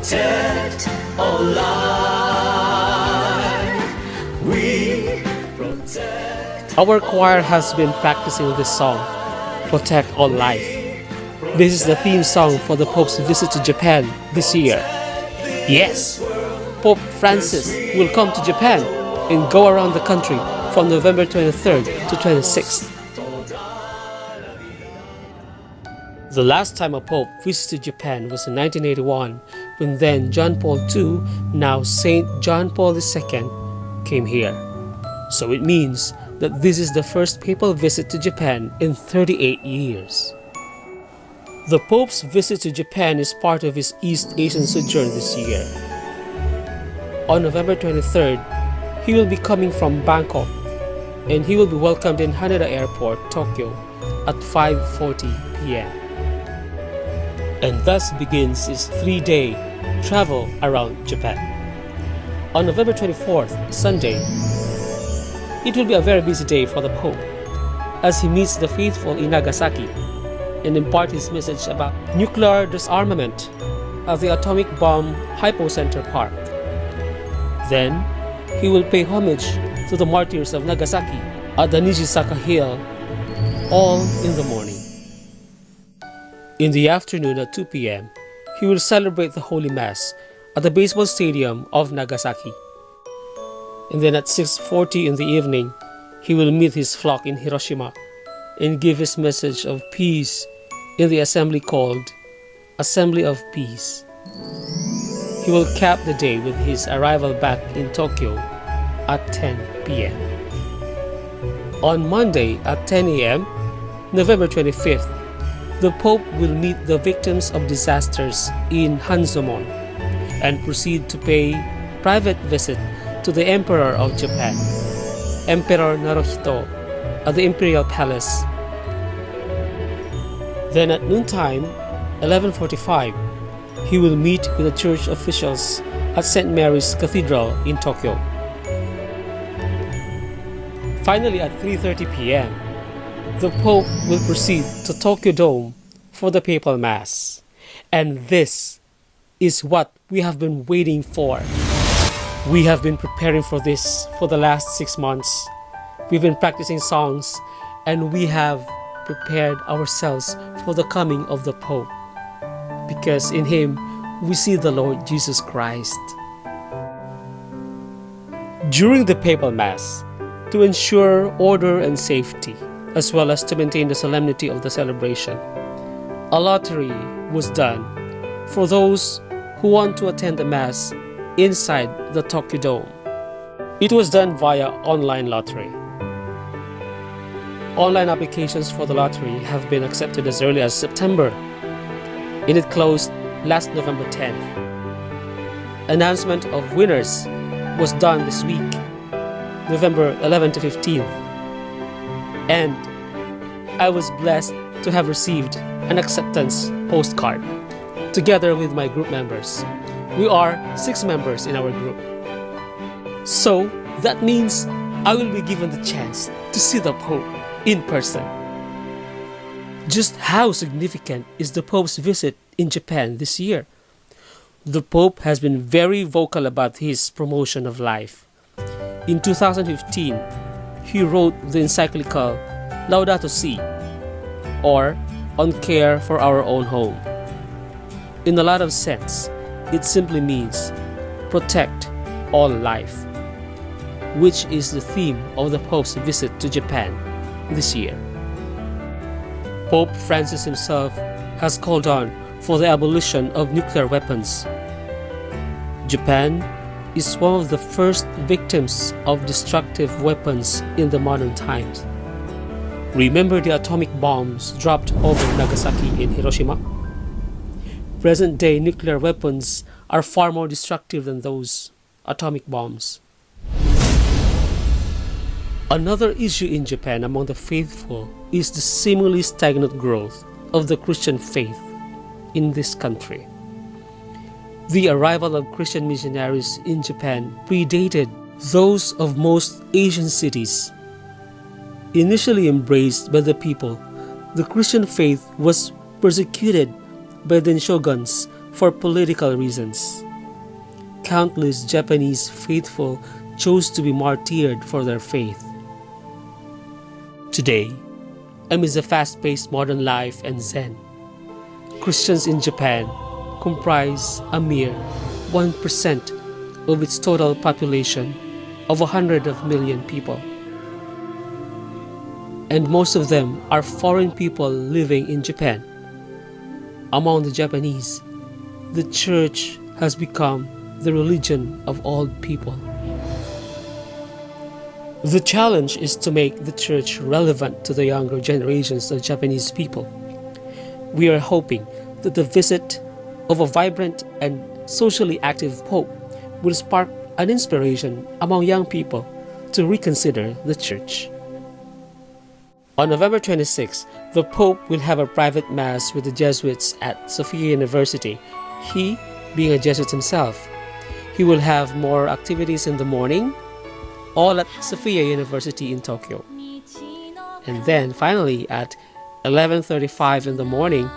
protect all life. We protect. Our choir has been practicing this song, Protect All Life. This is the theme song for the Pope's visit to Japan this year. Yes, Pope Francis will come to Japan and go around the country from November 23rd to 26th. The last time a Pope visited Japan was in 1981, when then John Paul II, now Saint John Paul II, came here. So it means that this is the first papal visit to Japan in 38 years. The Pope's visit to Japan is part of his East Asian sojourn this year. On November 23rd, he will be coming from Bangkok, and he will be welcomed in Haneda Airport, Tokyo, at 5:40 p.m. And thus begins his 3-day travel around Japan. On November 24th, Sunday, it will be a very busy day for the Pope as he meets the faithful in Nagasaki and impart his message about nuclear disarmament at the Atomic Bomb Hypocenter Park. Then, he will pay homage to the martyrs of Nagasaki at the Nijisaka Hill, all in the morning. In the afternoon at 2 p.m., he will celebrate the Holy Mass at the baseball stadium of Nagasaki. And then at 6:40 in the evening, he will meet his flock in Hiroshima and give his message of peace in the assembly called Assembly of Peace. He will cap the day with his arrival back in Tokyo at 10 p.m. On Monday at 10 a.m., November 25th, the Pope will meet the victims of disasters in Hanzomon and proceed to pay private visit to the Emperor of Japan, Emperor Naruhito, at the Imperial Palace. Then at noontime, 11:45, he will meet with the church officials at St. Mary's Cathedral in Tokyo. Finally, at 3:30 p.m., the Pope will proceed to Tokyo Dome for the Papal Mass. And this is what we have been waiting for. We have been preparing for this for the last 6 months. We've been practicing songs, and we have prepared ourselves for the coming of the Pope, because in him we see the Lord Jesus Christ. During the Papal Mass, to ensure order and safety, as well as to maintain the solemnity of the celebration, a lottery was done for those who want to attend the Mass inside the Tokyo Dome. It was done via online lottery. Online applications for the lottery have been accepted as early as September, and it closed last November 10th. Announcement of winners was done this week, November 11th to 15th, and I was blessed to have received an acceptance postcard together with my group members. We are 6 members in our group. So that means I will be given the chance to see the Pope in person. Just how significant is the Pope's visit in Japan this year? The Pope has been very vocal about his promotion of life. In 2015, he wrote the encyclical Laudato Si, or On Care for Our Own Home. In a lot of sense, it simply means protect all life, which is the theme of the Pope's visit to Japan this year. Pope Francis himself has called on for the abolition of nuclear weapons. Japan is one of the first victims of destructive weapons in the modern times. Remember the atomic bombs dropped over Nagasaki and Hiroshima? Present-day nuclear weapons are far more destructive than those atomic bombs. Another issue in Japan among the faithful is the seemingly stagnant growth of the Christian faith in this country. The arrival of Christian missionaries in Japan predated those of most Asian cities. Initially embraced by the people, the Christian faith was persecuted by the shoguns for political reasons. Countless Japanese faithful chose to be martyred for their faith. Today, amidst the fast-paced modern life and Zen, Christians in Japan comprise a mere 1% of its total population of 100 million people. And most of them are foreign people living in Japan. Among the Japanese, the church has become the religion of all people. The challenge is to make the church relevant to the younger generations of Japanese people. We are hoping that the visit of a vibrant and socially active Pope will spark an inspiration among young people to reconsider the church. On November 26, the Pope will have a private Mass with the Jesuits at Sophia University, he being a Jesuit himself. He will have more activities in the morning, all at Sophia University in Tokyo. And then finally at 11:35 in the morning,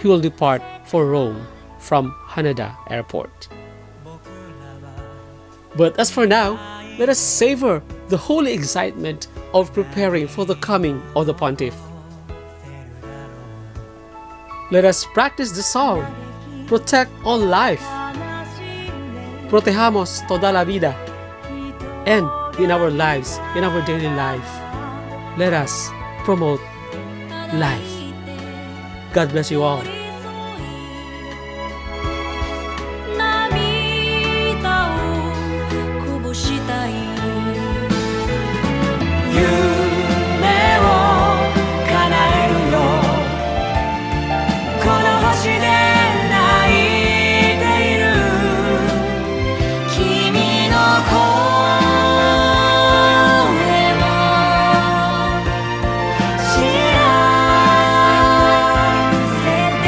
he will depart for Rome from Haneda Airport. But as for now, let us savor the holy excitement of preparing for the coming of the Pontiff. Let us practice the song, Protect All Life. Protejamos toda la vida. And in our lives, in our daily life, let us promote life. God bless you all. 涙をこぼしたい夢を叶えるよこの星で泣いている君の声も知らせて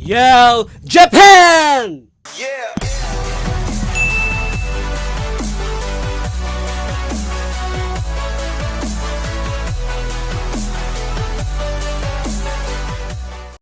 Yell Japan! Yeah.